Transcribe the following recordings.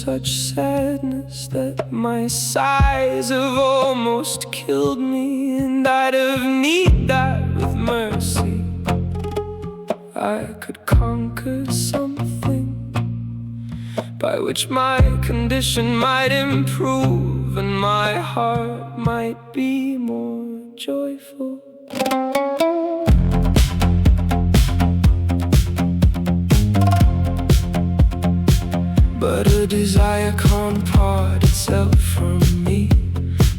such sadness that my sighs have almost killed me, and I'd have need that with mercy I could conquer something by which my condition might improve and my heart might be more joyful. But a desire can't part itself from me,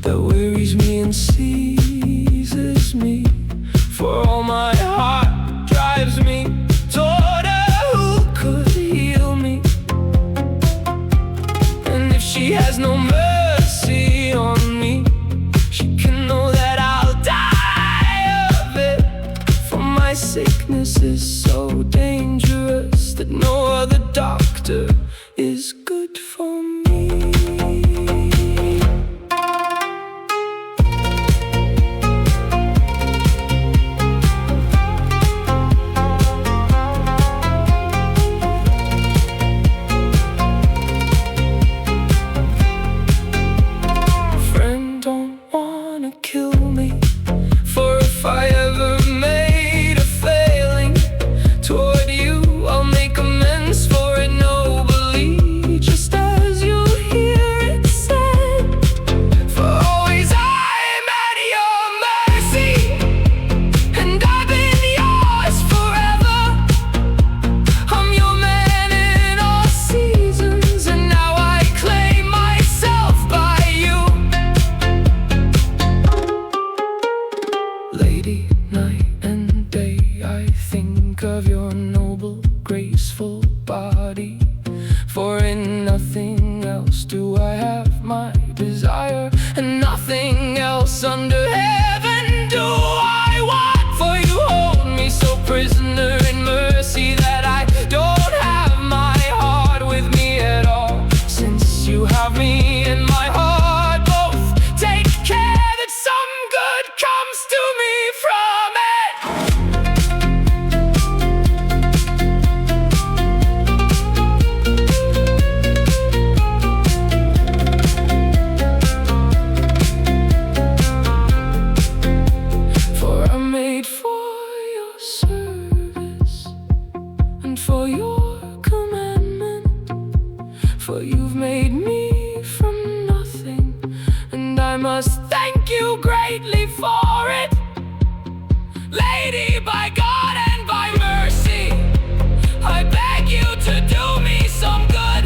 that wearies me and seizes me. For all my heart drives me toward her who could heal me. And if she has no mercy on me, she can know that I'll die of it. For my sickness is so dangerous that no other doctor is good for me. Friend, don't wanna kill me, for if I ever made a failing toward you, I'll make amends for it nobly, just as you hear it said. For always I'm at your mercy, and I've been yours forever. I'm your man in all seasons, and now I claim myself by you. Lady, night and day, I think of your noble, graceful body. For in nothing else do I have my desire, and nothing else under heaven do I want. For you hold me so prisoner in mercy that I don't have my heart with me at all. Since you have me in my heart, both take care that some good comes to me from it. For I'm made for your service and for your commandment. For you've made me from nothing, and I must thank you greatly for it. Lady, by God and by mercy, I beg you to do me some good.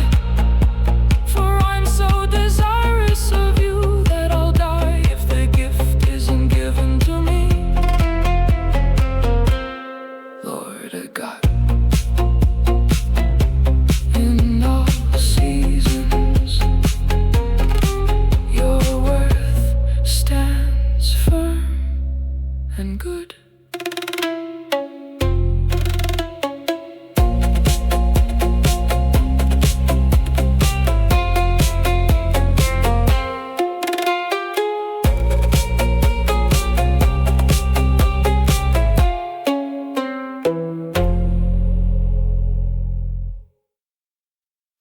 For I'm so desirous of you that I'll die if the gift isn't given to me. Lord God, in all seasons, your worth stands firm and good.